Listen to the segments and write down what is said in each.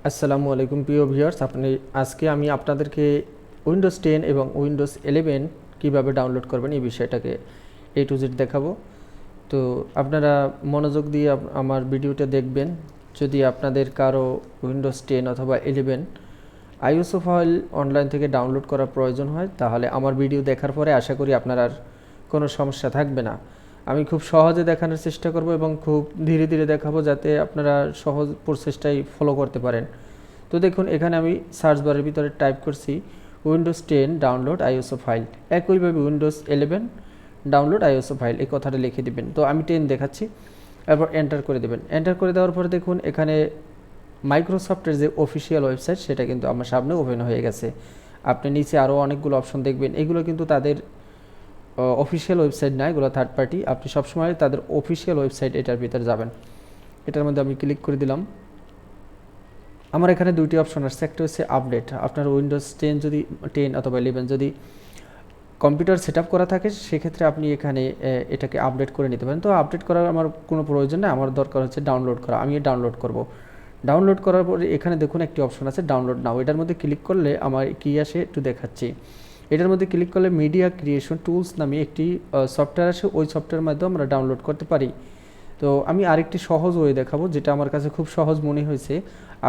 আসসালামু আলাইকুম প্রিয় ভিউয়ার্স, আজকে আমি আপনাদেরকে উইন্ডোজ 10 এবং উইন্ডোজ 11 কিভাবে ডাউনলোড করবেন এই বিষয়টাকে A to Z দেখাবো। তো আপনারা মনোযোগ দিয়ে আমার ভিডিওটা দেখবেন। যদি আপনাদের কারো উইন্ডোজ 10 অথবা 11 আইএসও ফাইল অনলাইন থেকে ডাউনলোড করার প্রয়োজন হয়, তাহলে আমার ভিডিও দেখার পরে আশা করি আপনার আর কোনো সমস্যা থাকবে না। আমি খুব সহজে দেখানোর চেষ্টা করব এবং খুব ধীরে ধীরে দেখাবো, যাতে আপনারা সহজ প্রসেসটাই ফলো করতে পারেন। তো দেখুন, এখানে আমি সার্চ বারের ভিতরে টাইপ করছি উইন্ডোজ 10 ডাউনলোড আইএসও ফাইল। একইভাবে উইন্ডোজ 11 ডাউনলোড আইএসও ফাইল এই কথাটা লিখে দিবেন। তো আমি 10 দেখাচ্ছি, এরপর এন্টার করে দেবেন। এন্টার করে দেওয়ার পরে দেখুন, এখানে মাইক্রোসফটের যে অফিসিয়াল ওয়েবসাইট সেটা কিন্তু আমার সামনে ওপেন হয়ে গেছে। আপনি নিচে আরও অনেকগুলো অপশন দেখবেন, এগুলো কিন্তু তাদের অফিসিয়াল ওয়েবসাইট না, এগুলো থার্ড পার্টি। আপনি সবসময় তাদের অফিসিয়াল ওয়েবসাইট এটার ভিতরে যাবেন। এটার মধ্যে আমি ক্লিক করে দিলাম। আমার এখানে দুইটি অপশন আসছে, একটা হচ্ছে আপডেট। আপনার উইন্ডোজ 10 যদি 10 অথবা 11 যদি কম্পিউটার সেট আপ করা থাকে, সেক্ষেত্রে আপনি এখানে এটাকে আপডেট করে নিতে পারেন। তো আপডেট করার আমার কোনো প্রয়োজন নেই, আমার দরকার হচ্ছে ডাউনলোড করা। আমি ডাউনলোড করব। ডাউনলোড করার পরে এখানে দেখুন একটি অপশন আছে ডাউনলোড নাও। এটার মধ্যে ক্লিক করলে আমার কী আসে একটু দেখাচ্ছি। এটার মধ্যে ক্লিক করলে মিডিয়া ক্রিয়েশন টুলস নামে একটি সফটওয়্যার আসে, ওই সফটওয়্যারের মাধ্যমে আমরা ডাউনলোড করতে পারি। তো আমি আরেকটি সহজ ওয়ে দেখাবো, যেটা আমার কাছে খুব সহজ মনে হয়েছে।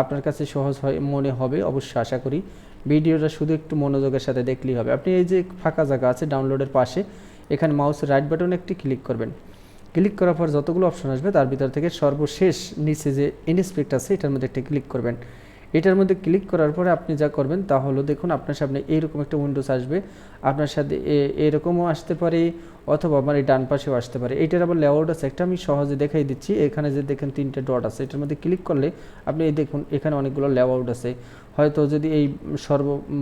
আপনার কাছে সহজ মনে হবে অবশ্যই, আশা করি। ভিডিওটা শুধু একটু মনোযোগের সাথে দেখলেই হবে। আপনি এই যে ফাঁকা জায়গা আছে ডাউনলোডের পাশে, এখানে মাউসের রাইট বাটনে একটি ক্লিক করবেন। ক্লিক করার পর যতগুলো অপশন আসবে তার ভিতর থেকে সর্বশেষ নিচে যে ইনস্পেক্ট আছে এটার মধ্যে একটা ক্লিক করবেন। এটার মধ্যে ক্লিক করার পরে আপনি যা করবেন তা হলো, দেখুন আপনার সামনে এইরকম একটা উইন্ডোজ আসবে। আপনার সাথে এরকমও আসতে পারে, অথবা আমার এই ডান পাশেও আসতে পারে। এইটার আবার লেআউট আছে একটা, আমি সহজে দেখাই দিচ্ছি। এখানে যে দেখেন 3টে ডট আছে, এটার মধ্যে ক্লিক করলে আপনি এই দেখুন এখানে অনেকগুলো লেআউট আছে। হয়তো যদি এই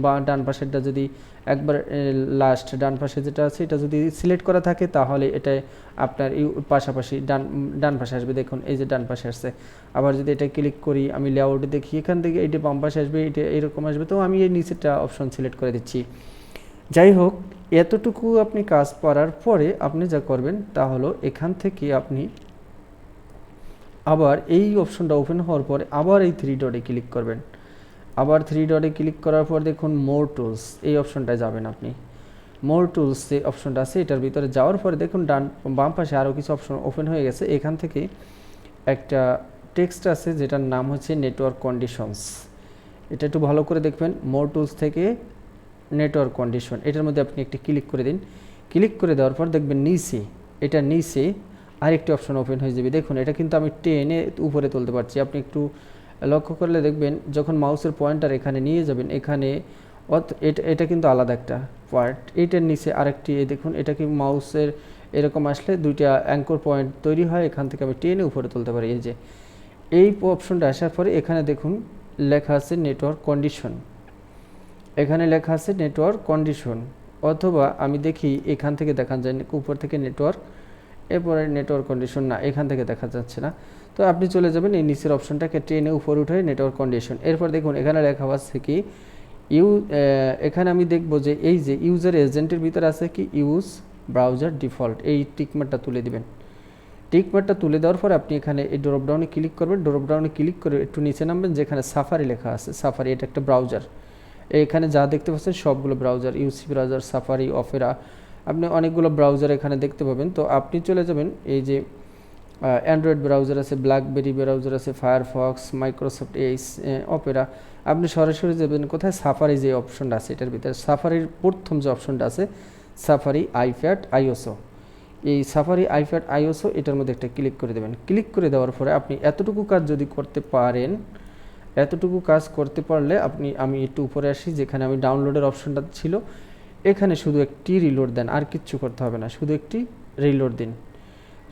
বা ডান পাশেরটা যদি একবার লাস্ট ডান পাশে যেটা আছে এটা যদি সিলেক্ট করা থাকে, তাহলে এটা আপনার পাশাপাশি ডান পাশে আসবে। দেখুন এই যে ডান পাশে আসছে। আবার যদি এটা ক্লিক করি, আমি লেআউটে দেখি, এখান থেকে এইটা বাম পাশে আসবে, এটা এরকম আসবে। তো আমি এই নিচেরটা অপশন সিলেক্ট করে দিচ্ছি। যাই হোক, এতটুকু আপনি কাজ করার পরে আপনি যা করবেন তা হলো, এখান থেকে আপনি আবার এই অপশনটা ওপেন হওয়ার পরে আবার এই 3 ডটে ক্লিক করবেন। আবার 3 ডটে ক্লিক করার পর দেখুন মোর টুলস, এই অপশনটায় যাবেন আপনি। মোর টুলস যে অপশনটা আছে এটার ভিতরে যাওয়ার পরে দেখুন বাম পাশে আরও কিছু অপশন ওপেন হয়ে গেছে। এখান থেকে একটা টেক্সট আছে যেটার নাম হচ্ছে নেটওয়ার্ক কন্ডিশনস। এটা একটু ভালো করে দেখবেন। মোর টুলস থেকে নেটওয়ার্ক কন্ডিশন, এটার মধ্যে আপনি একটি ক্লিক করে দিন। ক্লিক করে দেওয়ার পর দেখবেন নিচে আরেকটি অপশন ওপেন হয়ে যাবে। দেখুন এটা কিন্তু আমি টেনে উপরে তুলতে পারছি। আপনি একটু লক্ষ্য করলে দেখবেন, যখন মাউসের পয়েন্টার এখানে নিয়ে যাবেন, এখানে এটা কিন্তু আলাদা একটা পার্ট। এইটার নিচে আরেকটি দেখুন, এটা কি মাউসের এরকম আসলে দুইটা অ্যাঙ্কর পয়েন্ট তৈরি হয়, এখান থেকে আমি টেনে উপরে তুলতে পারি। এই যে এই অপশনটা আসার পরে এখানে দেখুন লেখা আছে নেটওয়ার্ক কন্ডিশন। এখানে লেখা আছে নেটওয়ার্ক কন্ডিশন, অথবা আমি দেখি এখান থেকে দেখা যায় উপর থেকে নেটওয়ার্ক, এরপরে নেটওয়ার্ক কন্ডিশন না, এখান থেকে দেখা যাচ্ছে না। তো আপনি চলে যাবেন এই নিচের অপশনটাকে টেনে উপর উঠে নেটওয়ার্ক কন্ডিশন। এরপর দেখুন এখানে লেখা আছে কি এখানে আমি দেখব যে এই যে ইউজার এজেন্টের ভিতরে আছে কি ইউজ ব্রাউজার ডিফল্ট, এই টিকমার্কটা তুলে দিবেন। টিকমার্কটা তুলে দেওয়ার পর আপনি এখানে এই ড্রপডাউনে ক্লিক করবেন। ড্রপডাউনে ক্লিক করে একটু নিচে নামবেন, যেখানে সাফারি লেখা আছে। সাফারি এটা একটা ব্রাউজার। এখানে যা দেখতে পাচ্ছেন সবগুলো browser, UC browser, Safari, Opera, আপনি অনেকগুলো ব্রাউজার এখানে দেখতে পাবেন। তো আপনি চলে যাবেন এই যে অ্যান্ড্রয়েড ব্রাউজার আছে, ব্ল্যাকবেরি ব্রাউজার আছে, ফায়ারফক্স, মাইক্রোসফট এজ, অপেরা। আপনি সরাসরি যাবেন কোথায়, সাফারি যে অপশনটা আছে এটার ভিতরে। সাফারির প্রথম যে অপশনটা আছে সাফারি আইপ্যাড আইওএসও, এই সাফারি আইপ্যাড আইওএসও এটার মধ্যে একটা ক্লিক করে দেবেন। ক্লিক করে দেওয়ার পরে আপনি এতটুকু কাজ যদি করতে পারেন, এতটুকু কাজ করতে পারলে আমি একটু উপরে আসি, যেখানে আমি ডাউনলোডের অপশনটা ছিল, এখানে শুধু একটি রিলোড দেন, আর কিচ্ছু করতে হবে না, শুধু একটি রিলোড দিন।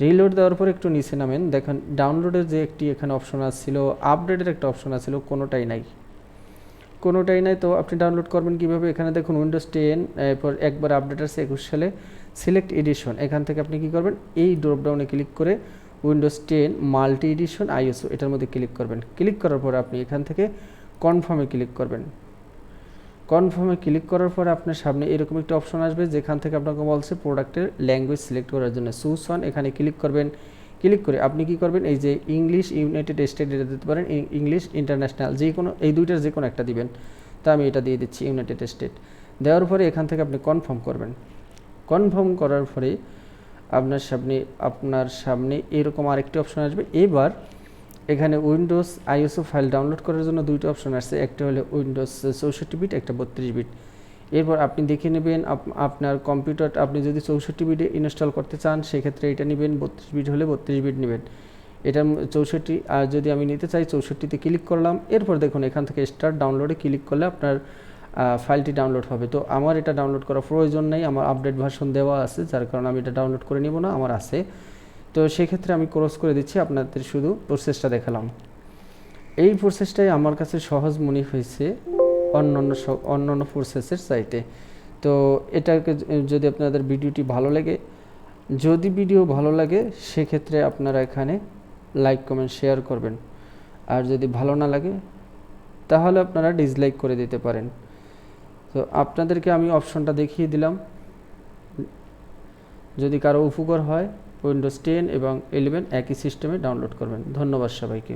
রিলোড দেওয়ার পর একটু নিচে নামেন, দেখেন ডাউনলোডের যে একটি এখানে অপশন আসছিল, আপডেটের একটা অপশন আসছিল, কোনোটাই নাই। তো আপনি ডাউনলোড করবেন কীভাবে? এখানে দেখুন উইন্ডোজ 10, এরপর একবার আপডেট আসছে 21 সালে, সিলেক্ট এডিশন। এখান থেকে আপনি কী করবেন, এই ড্রপডাউনে ক্লিক করে উইন্ডোজ 10 মাল্টি এডিশন আইএসও এটার মধ্যে ক্লিক করবেন। ক্লিক করার পর আপনি এখান থেকে কনফার্মে ক্লিক করবেন। কনফার্মে ক্লিক করার পর আপনার সামনে এরকম একটা অপশন আসবে, যেখান থেকে আপনাকে বলছে প্রোডাক্টের ল্যাঙ্গুয়েজ সিলেক্ট করার জন্য চুজ অন। এখানে ক্লিক করবেন। ক্লিক করে আপনি কি করবেন, এই যে ইংলিশ ইউনাইটেড স্টেট এটা দিতে পারেন, ইংলিশ ইন্টারন্যাশনাল, যে কোনো এই দুইটার যে কোনো একটা দিবেন। তো আমি এটা দিয়ে দিচ্ছি ইউনাইটেড স্টেট। দেওয়ার পরে এখান থেকে আপনি কনফার্ম করবেন। কনফার্ম করার পরে আপনার সামনে এরকম আরেকটি অপশন আসবে। এবার এখানে উইন্ডোজ আইএসও ফাইল ডাউনলোড করার জন্য দুইটা অপশন আসছে, একটা হলো উইন্ডোজ 64 বিট, একটা 32 বিট। এরপর আপনি দেখে নেবেন আপনার কম্পিউটার, আপনি যদি 64 বিটে ইনস্টল করতে চান সেক্ষেত্রে এটা নেবেন, 32 বিট হলে 32 বিট নেবেন। এটা 64, আর যদি আমি নিতে চাই 64তে ক্লিক করলাম। এরপর দেখুন এখান থেকে স্টার্ট ডাউনলোডে ক্লিক করলে আপনার ফাইলটি ডাউনলোড হবে। তো আমার এটা ডাউনলোড করার প্রয়োজন নেই, আমার আপডেট ভার্সন দেওয়া আছে, যার কারণে আমি এটা ডাউনলোড করে নেব না, আমার আছে। তো সেক্ষেত্রে আমি ক্রস করে দিচ্ছি, আপনাদের শুধু প্রসেসটা দেখালাম। এই প্রসেসটাই আমার কাছে সহজ মনে হয়েছে অন্যান্য প্রসেসের চাইতে। তো এটাকে যদি আপনাদের ভিডিওটি ভালো লাগে, যদি ভিডিও ভালো লাগে সেক্ষেত্রে আপনারা এখানে লাইক কমেন্ট শেয়ার করবেন, আর যদি ভালো না লাগে তাহলে আপনারা ডিসলাইক করে দিতে পারেন। তো আপনাদেরকে আমি অপশনটা দেখিয়ে দিলাম, যদি কারো উপকার হয় উইন্ডোজ 10 এবং 11 একই সিস্টেমে ডাউনলোড করবেন। ধন্যবাদ সবাইকে।